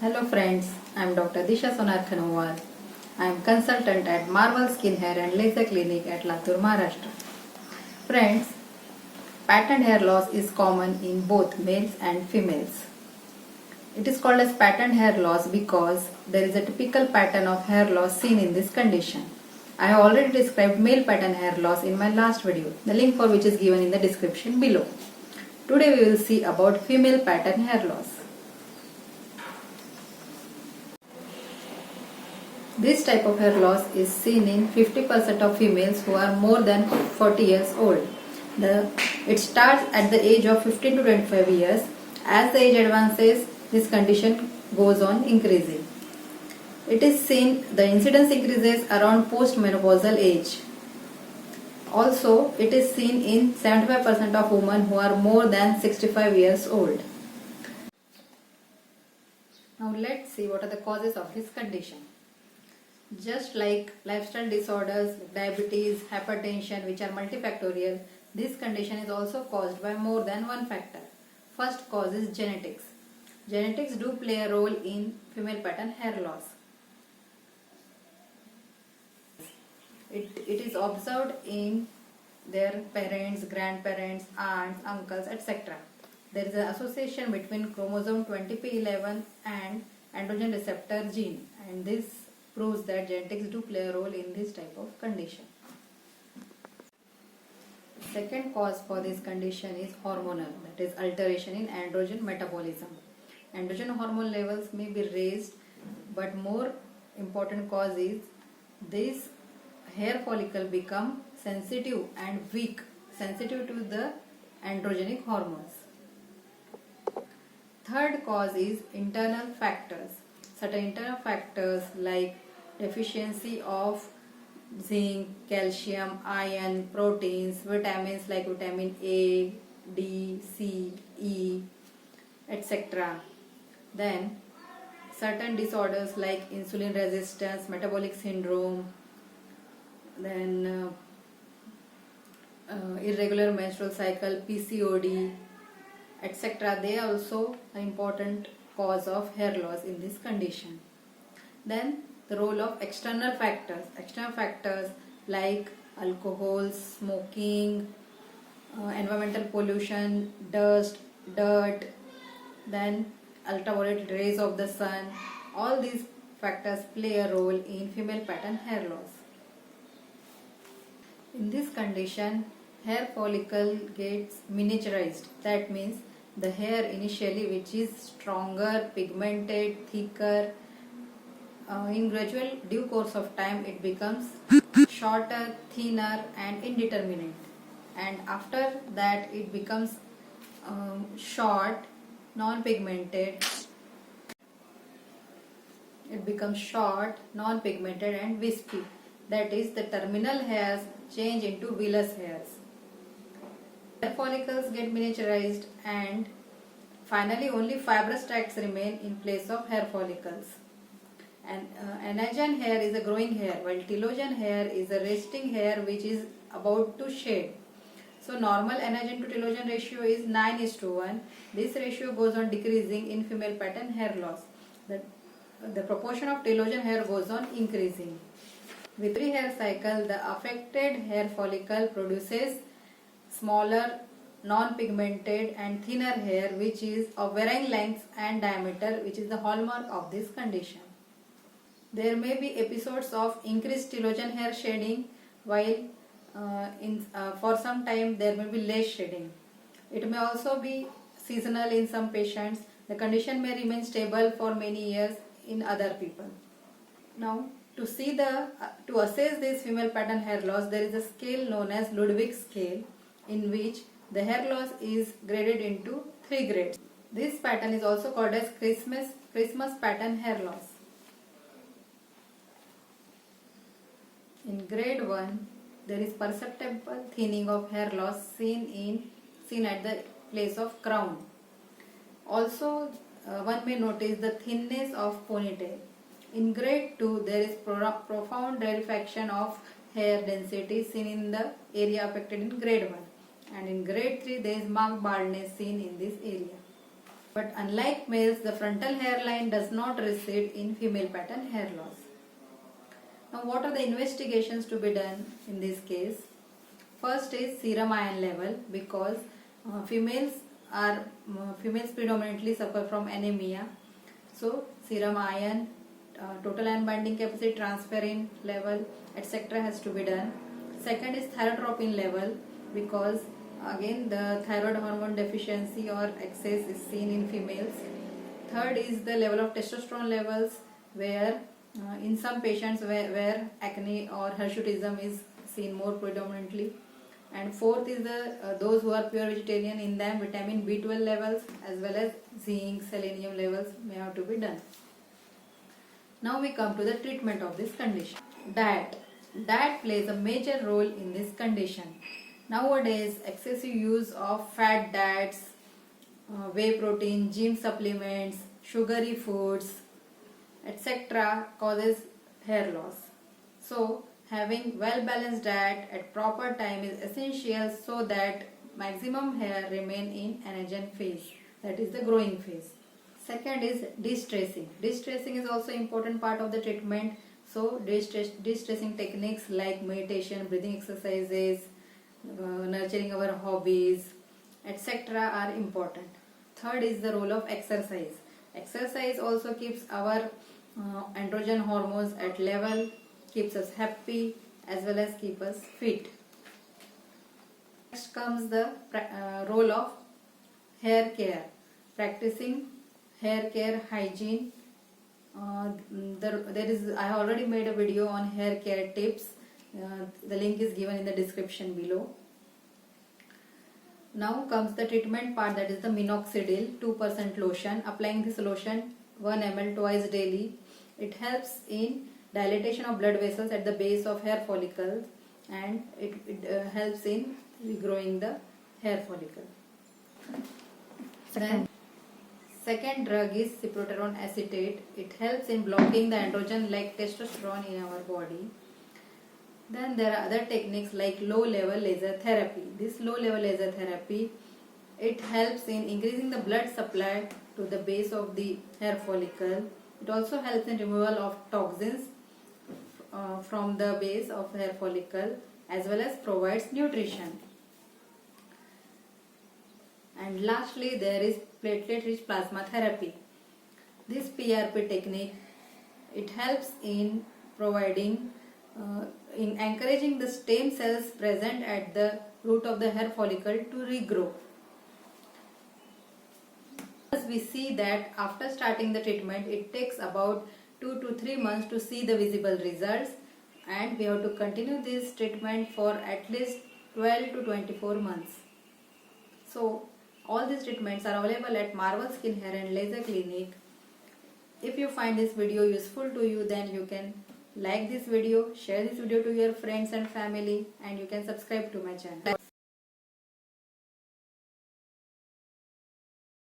Hello friends, I am Dr. Disha Sonar Khanowal. I am consultant at Marvel Skin Hair and Laser Clinic at Latur, Maharashtra. Friends, pattern hair loss is common in both males and females. It is called as pattern hair loss because there is a typical pattern of hair loss seen in this condition. I have already described male pattern hair loss in my last video, the link for which is given in the description below. Today we will see about female pattern hair loss. This type of hair loss is seen in 50% of females who are more than 40 years old. It starts at the age of 15 to 25 years. As the age advances, this condition goes on increasing. It is seen the incidence increases around postmenopausal age. Also, it is seen in 75% of women who are more than 65 years old. Now let's see what are the causes of this condition. Just like lifestyle disorders, diabetes, hypertension, which are multifactorial, this condition is also caused by more than one factor. First cause is genetics. Genetics do play a role in female pattern hair loss. It is observed in their parents, grandparents, aunts, uncles, etc. There is an association between chromosome 20p11 and androgen receptor gene, and this proves that genetics do play a role in this type of condition. Second cause for this condition is hormonal, that is alteration in androgen metabolism. Androgen hormone levels may be raised, but more important cause is this hair follicle become sensitive and weak, sensitive to the androgenic hormones. Third cause is internal factors. Certain internal factors like deficiency of zinc, calcium, iron, proteins, vitamins like vitamin A, D, C, E, etc. Then certain disorders like insulin resistance, metabolic syndrome, then irregular menstrual cycle, PCOD, etc. They are also an important cause of hair loss in this condition. Then the role of external factors like alcohol, smoking, environmental pollution, dust, dirt, then ultraviolet rays of the sun. All these factors play a role in female pattern hair loss. In this condition, hair follicle gets miniaturized. That means the hair initially, which is stronger, pigmented, thicker, in gradual due course of time it becomes shorter, thinner and indeterminate, and after that it becomes short, non-pigmented and wispy. That is, the terminal hairs change into vellus hairs. Hair follicles get miniaturized and finally only fibrous tracts remain in place of hair follicles. And anagen hair is a growing hair, while telogen hair is a resting hair which is about to shed. So normal anagen to telogen ratio is 9:1. This ratio goes on decreasing in female pattern hair loss. The proportion of telogen hair goes on increasing. With every hair cycle, the affected hair follicle produces smaller, non-pigmented and thinner hair which is of varying lengths and diameter, which is the hallmark of this condition. There may be episodes of increased telogen hair shedding, while for some time there may be less shedding. It may also be seasonal in some patients. The condition may remain stable for many years in other people. Now, to assess this female pattern hair loss, there is a scale known as Ludwig scale, in which the hair loss is graded into 3 grades. This pattern is also called as Christmas pattern hair loss. In grade 1, there is perceptible thinning of hair loss seen at the place of crown. Also, one may notice the thinness of ponytail. In grade 2, there is profound rarefaction of hair density seen in the area affected in grade 1. And in grade 3, there is marked baldness seen in this area. But unlike males, the frontal hairline does not recede in female pattern hair loss. Now, what are the investigations to be done in this case? First is serum iron level, because females predominantly suffer from anemia. So, serum iron, total iron binding capacity, transferrin level, etc. has to be done. Second is thyrotropin level, because again the thyroid hormone deficiency or excess is seen in females. Third is the level of testosterone levels, where in some patients where acne or hirsutism is seen more predominantly. And fourth is the those who are pure vegetarian, in them vitamin B12 levels as well as zinc, selenium levels may have to be done. Now we come to the treatment of this condition. Diet. Diet plays a major role in this condition. Nowadays, excessive use of fat diets, whey protein, gym supplements, sugary foods, etc. causes hair loss. So, having well-balanced diet at proper time is essential so that maximum hair remain in anagen phase, that is the growing phase. Second is de-stressing. De-stressing is also important part of the treatment. So, de-stressing techniques like meditation, breathing exercises, nurturing our hobbies, etc. are important. Third is the role of exercise. Exercise also keeps our androgen hormones at level, keeps us happy as well as keep us fit. Next comes the role of hair care. Practicing hair care hygiene. I have already made a video on hair care tips. The link is given in the description below. Now comes the treatment part, that is the minoxidil 2% lotion. Applying this lotion 1 ml twice daily. It helps in dilatation of blood vessels at the base of hair follicles, and it helps in regrowing the hair follicle. Second drug is cyproterone acetate. It helps in blocking the androgen like testosterone in our body. Then there are other techniques like low level laser therapy. This low level laser therapy, it helps in increasing the blood supply to the base of the hair follicle. It also helps in removal of toxins from the base of hair follicle, as well as provides nutrition. And lastly, there is platelet rich plasma therapy. This PRP technique, it helps in providing in encouraging the stem cells present at the root of the hair follicle to regrow. As we see that after starting the treatment, it takes about 2 to 3 months to see the visible results, and we have to continue this treatment for at least 12 to 24 months. So, all these treatments are available at Marvel Skin Hair and Laser Clinic. If you find this video useful to you, then you can like this video, share this video to your friends and family, and you can subscribe to my channel.